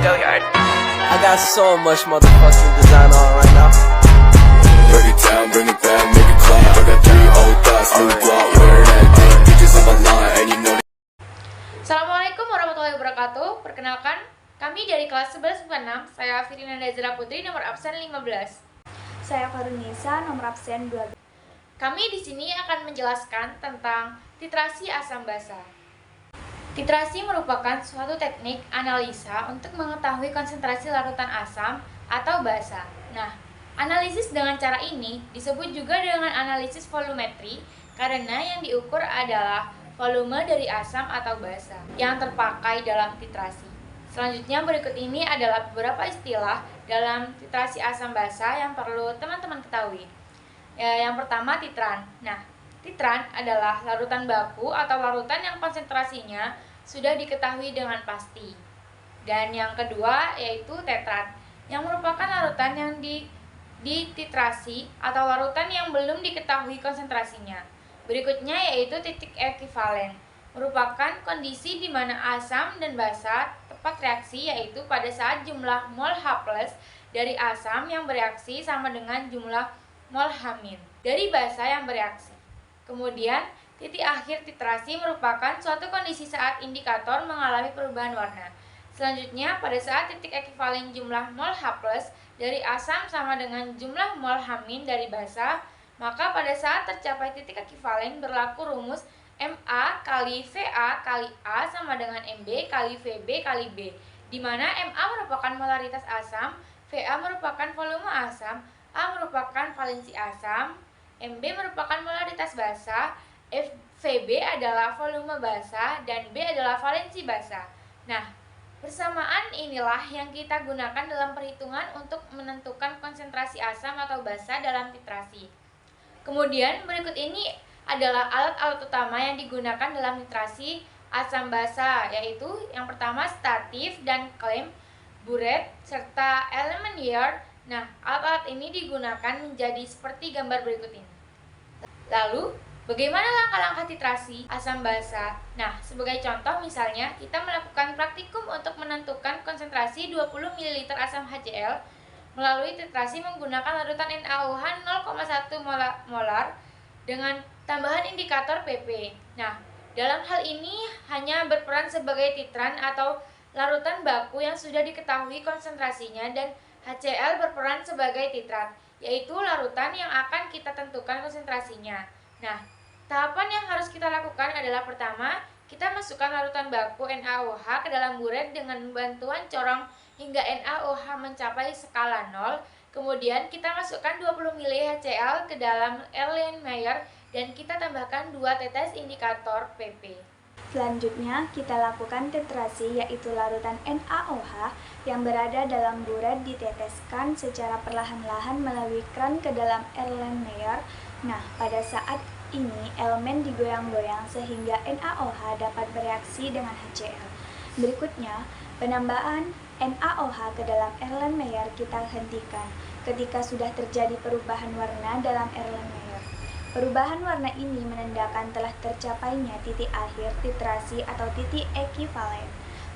I got so much motherfucking design on right now. Break it down, bring it back, make it clap. I got 3 old thoughts, new block, wear that thing. Bitches on my line, and you know. Assalamualaikum warahmatullahi wabarakatuh. Perkenalkan, kami dari kelas 11-6. Saya Firina Dazra Putri, nomor absen 15. Saya Farunisa, nomor absen 12. Kami di sini akan menjelaskan tentang titrasi asam basa. Titrasi merupakan suatu teknik analisa untuk mengetahui konsentrasi larutan asam atau basa. Nah, analisis dengan cara ini disebut juga dengan analisis volumetri karena yang diukur adalah volume dari asam atau basa yang terpakai dalam titrasi. Selanjutnya berikut ini adalah beberapa istilah dalam titrasi asam basa yang perlu teman-teman ketahui. Yang pertama, titran. Nah, titran adalah larutan baku atau larutan yang konsentrasinya sudah diketahui dengan pasti. Dan yang kedua yaitu tetran, yang merupakan larutan yang dititrasi atau larutan yang belum diketahui konsentrasinya. Berikutnya yaitu titik ekivalen, merupakan kondisi di mana asam dan basa tepat reaksi, yaitu pada saat jumlah mol H+ dari asam yang bereaksi sama dengan jumlah mol H- dari basa yang bereaksi. Kemudian, titik akhir titrasi merupakan suatu kondisi saat indikator mengalami perubahan warna. Selanjutnya, pada saat titik ekivalen jumlah mol H+ dari asam sama dengan jumlah mol H- dari basa, maka pada saat tercapai titik ekivalen berlaku rumus Ma kali Va kali A sama dengan Mb kali Vb kali B, di mana Ma merupakan molaritas asam, Va merupakan volume asam, A merupakan valensi asam, Mb merupakan molaritas basa, Vb adalah volume basa, dan B adalah valensi basa. Nah, persamaan inilah yang kita gunakan dalam perhitungan untuk menentukan konsentrasi asam atau basa dalam titrasi. Kemudian berikut ini adalah alat-alat utama yang digunakan dalam titrasi asam basa, yaitu yang pertama statif dan klem, buret, serta elemen Year. Nah, alat-alat ini digunakan menjadi seperti gambar berikut ini. Lalu, bagaimana langkah-langkah titrasi asam basa? Nah, sebagai contoh misalnya kita melakukan praktikum untuk menentukan konsentrasi 20 ml asam HCl melalui titrasi menggunakan larutan NaOH 0,1 molar dengan tambahan indikator pp. Nah, dalam hal ini hanya berperan sebagai titran atau larutan baku yang sudah diketahui konsentrasinya, dan HCl berperan sebagai titrat, yaitu larutan yang akan kita tentukan konsentrasinya. Nah, tahapan yang harus kita lakukan adalah pertama, kita masukkan larutan baku NaOH ke dalam buret dengan bantuan corong hingga NaOH mencapai skala 0. Kemudian kita masukkan 20 ml HCl ke dalam Erlenmeyer dan kita tambahkan 2 tetes indikator pp. Selanjutnya, kita lakukan titrasi, yaitu larutan NaOH yang berada dalam buret diteteskan secara perlahan-lahan melalui kran ke dalam Erlenmeyer. Nah, pada saat ini elemen digoyang-goyang sehingga NaOH dapat bereaksi dengan HCl. Berikutnya, penambahan NaOH ke dalam Erlenmeyer kita hentikan ketika sudah terjadi perubahan warna dalam Erlenmeyer. Perubahan warna ini menandakan telah tercapainya titik akhir titrasi atau titik ekivalen.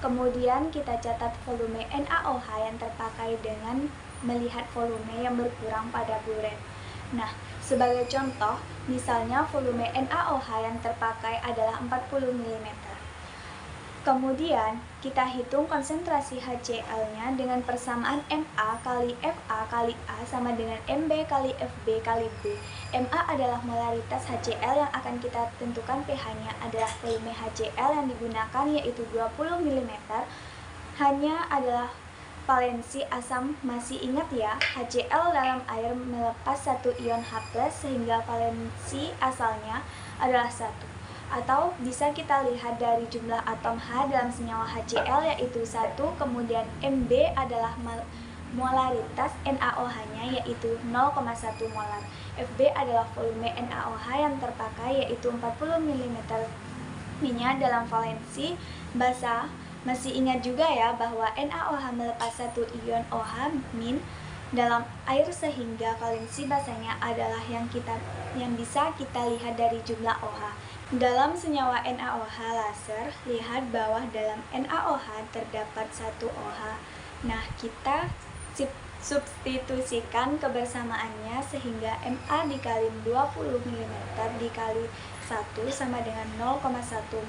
Kemudian kita catat volume NaOH yang terpakai dengan melihat volume yang berkurang pada buret. Nah, sebagai contoh, misalnya volume NaOH yang terpakai adalah 40 ml. Kemudian, kita hitung konsentrasi HCl-nya dengan persamaan Ma kali Fa kali A sama dengan Mb kali Fb kali B. Ma adalah molaritas HCl yang akan kita tentukan pH-nya adalah volume HCl yang digunakan, yaitu 20 ml. Hanya adalah valensi asam, masih ingat ya, HCl dalam air melepas satu ion H+ sehingga valensi asalnya adalah 1. Atau bisa kita lihat dari jumlah atom H dalam senyawa HCl, yaitu 1, kemudian Mb adalah molaritas NaOH-nya yaitu 0,1 molar. Fb adalah volume NaOH yang terpakai yaitu 40 ml minyak dalam valensi basa. Masih ingat juga ya bahwa NaOH melepas satu ion OH- dalam air sehingga valensi basanya adalah yang bisa kita lihat dari jumlah OH. Dalam senyawa NaOH laser, lihat bawah dalam NaOH terdapat satu OH Nah, kita substitusikan kebersamaannya sehingga MA dikali 20 mm dikali 1 sama dengan 0,1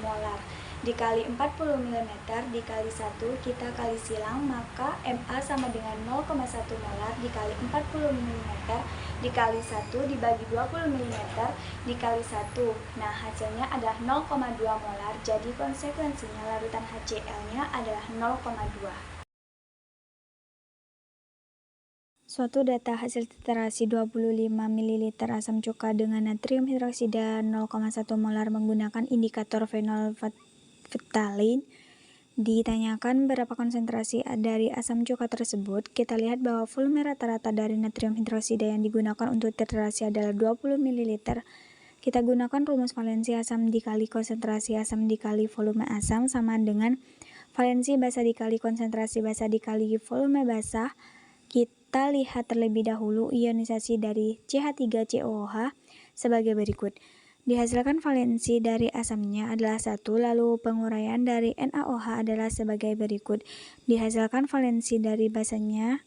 molar. Dikali 40 mm dikali 1 kita kali silang, maka MA sama dengan 0,1 molar dikali 40 mm dikali 1 dibagi 20 mm dikali 1. Nah, hasilnya adalah 0,2 molar. Jadi konsekuensinya larutan HCl-nya adalah 0,2. Suatu data hasil titrasi 25 ml asam cuka dengan natrium hidroksida 0,1 molar menggunakan indikator fenol phthalate. Ditanyakan berapa konsentrasi dari asam cuka tersebut. Kita lihat bahwa volume rata-rata dari natrium hidroksida yang digunakan untuk titrasi adalah 20 ml. Kita gunakan rumus valensi asam dikali konsentrasi asam dikali volume asam sama dengan valensi basa dikali konsentrasi basa dikali volume basa. Kita lihat terlebih dahulu ionisasi dari CH3COOH sebagai berikut. Dihasilkan valensi dari asamnya adalah 1, lalu penguraian dari NaOH adalah sebagai berikut. Dihasilkan valensi dari basanya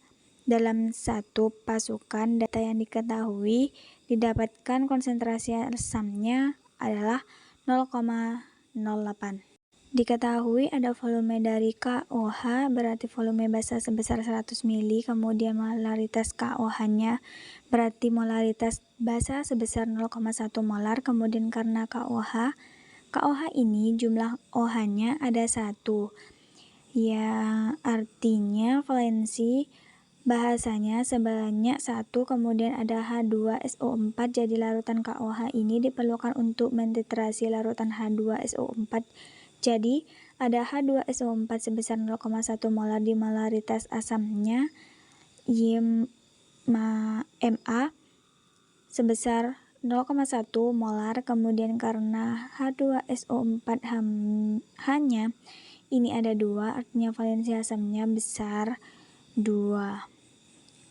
dalam satu pasukan data yang diketahui, didapatkan konsentrasi asamnya adalah 0,08. Diketahui ada volume dari KOH, berarti volume basa sebesar 100 ml, kemudian molaritas KOH-nya berarti molaritas basa sebesar 0,1 molar, kemudian karena KOH ini jumlah OH-nya ada 1, yang artinya valensi bahasanya sebanyak 1, kemudian ada H2SO4, jadi larutan KOH ini diperlukan untuk mentitrasi larutan H2SO4. Jadi, ada H2SO4 sebesar 0,1 molar di molaritas asamnya, MA sebesar 0,1 molar, kemudian karena H2SO4 hanya ini ada 2, artinya valensi asamnya besar 2.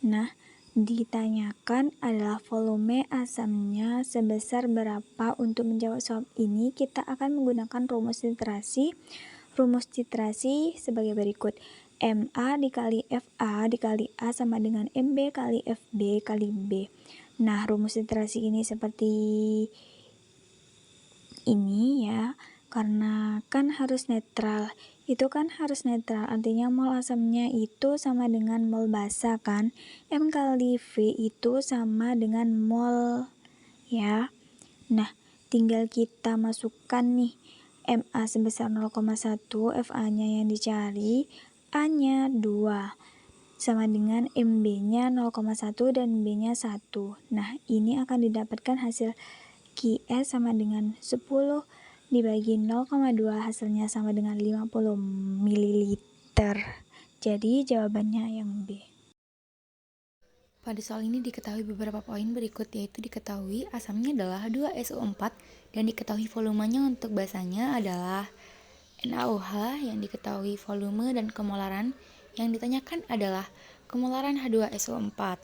Nah, ditanyakan adalah volume asamnya sebesar berapa. Untuk menjawab soal ini kita akan menggunakan rumus titrasi. Rumus titrasi sebagai berikut. MA dikali FA dikali A sama dengan MB kali FB kali B. Nah, rumus titrasi ini seperti ini ya, karena kan harus netral. Itu kan harus netral, artinya mol asamnya itu sama dengan mol basa kan. M kali V itu sama dengan mol ya. Nah, tinggal kita masukkan nih MA sebesar 0,1, FA-nya yang dicari, A-nya 2 sama dengan MB-nya 0,1 dan B-nya 1. Nah, ini akan didapatkan hasil QS sama dengan 10 dibagi 0,2, hasilnya sama dengan 50 ml. Jadi jawabannya yang B. Pada soal ini diketahui beberapa poin berikut, yaitu diketahui asamnya adalah H2SO4 dan diketahui volumenya untuk basanya adalah NaOH, yang diketahui volume dan kemolaran. Yang ditanyakan adalah kemolaran H2SO4.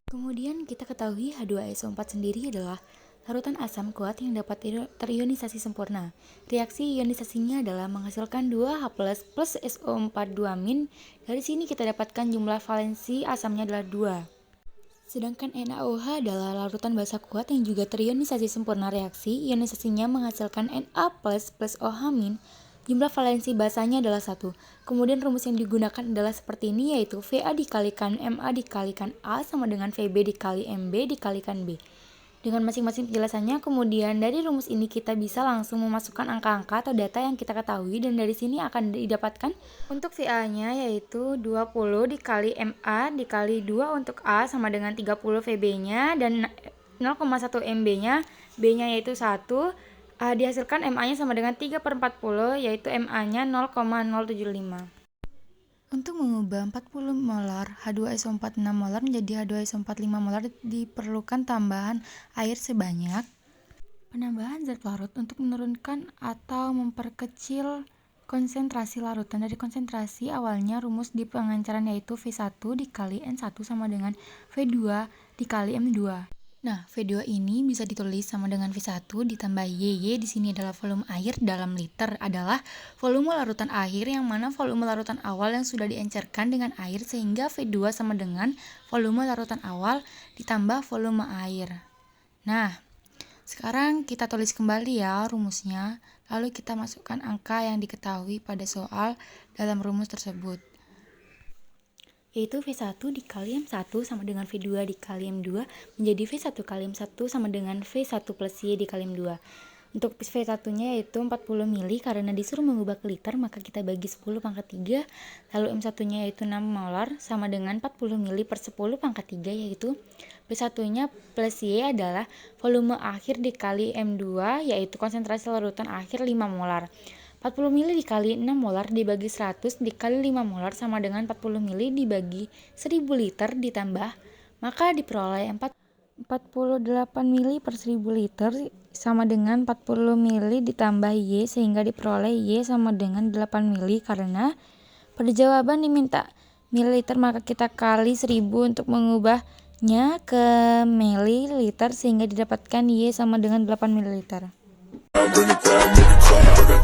Kemudian kita ketahui H2SO4 sendiri adalah larutan asam kuat yang dapat terionisasi sempurna. Reaksi ionisasinya adalah menghasilkan 2H+ plus SO4 2-. Dari sini kita dapatkan jumlah valensi asamnya adalah 2. Sedangkan NaOH adalah larutan basa kuat yang juga terionisasi sempurna. Reaksi ionisasinya menghasilkan Na+ plus OH-. Jumlah valensi basanya adalah 1. Kemudian rumus yang digunakan adalah seperti ini, yaitu Va dikalikan Ma dikalikan A sama dengan Vb dikali Mb dikalikan B. Dengan masing-masing penjelasannya, kemudian dari rumus ini kita bisa langsung memasukkan angka-angka atau data yang kita ketahui, dan dari sini akan didapatkan untuk VA-nya yaitu 20 dikali MA dikali 2 untuk A sama dengan 30 VB-nya, dan 0,1 MB-nya, B-nya yaitu 1. Dihasilkan MA-nya sama dengan 3/40, yaitu MA-nya 0,075. Untuk mengubah 40 molar H2SO4 6 molar menjadi H2SO4 5 molar diperlukan tambahan air sebanyak penambahan zat larut untuk menurunkan atau memperkecil konsentrasi larutan dari konsentrasi awalnya. Rumus di pengenceran yaitu V1 dikali N1 sama dengan V2 dikali M2. Nah, V2 ini bisa ditulis sama dengan V1 ditambah YY, di sini adalah volume air dalam liter, adalah volume larutan akhir yang mana volume larutan awal yang sudah diencerkan dengan air, sehingga V2 sama dengan volume larutan awal ditambah volume air. Nah, sekarang kita tulis kembali ya rumusnya, lalu kita masukkan angka yang diketahui pada soal dalam rumus tersebut, yaitu V1 dikali M1 sama dengan V2 dikali M2 menjadi V1 kali M1 sama dengan V1 plus Y dikali M2. Untuk V1 nya yaitu 40 mili, karena disuruh mengubah ke liter maka kita bagi 10 pangkat 3, lalu M1 nya yaitu 6 molar sama dengan 40 mili per 10 pangkat 3, yaitu V1 nya plus Y adalah volume akhir dikali M2 yaitu konsentrasi larutan akhir 5 molar. 40 mili dikali 6 molar dibagi 100 dikali 5 molar sama dengan 40 mili dibagi 1000 liter ditambah, maka diperoleh 48 mili per 1000 liter sama dengan 40 mili ditambah Y, sehingga diperoleh Y sama dengan 8 mili. Karena pada jawaban diminta mililiter maka kita kali 1000 untuk mengubahnya ke mililiter, sehingga didapatkan Y sama dengan 8 mililiter. Bring it back, make it clap. I got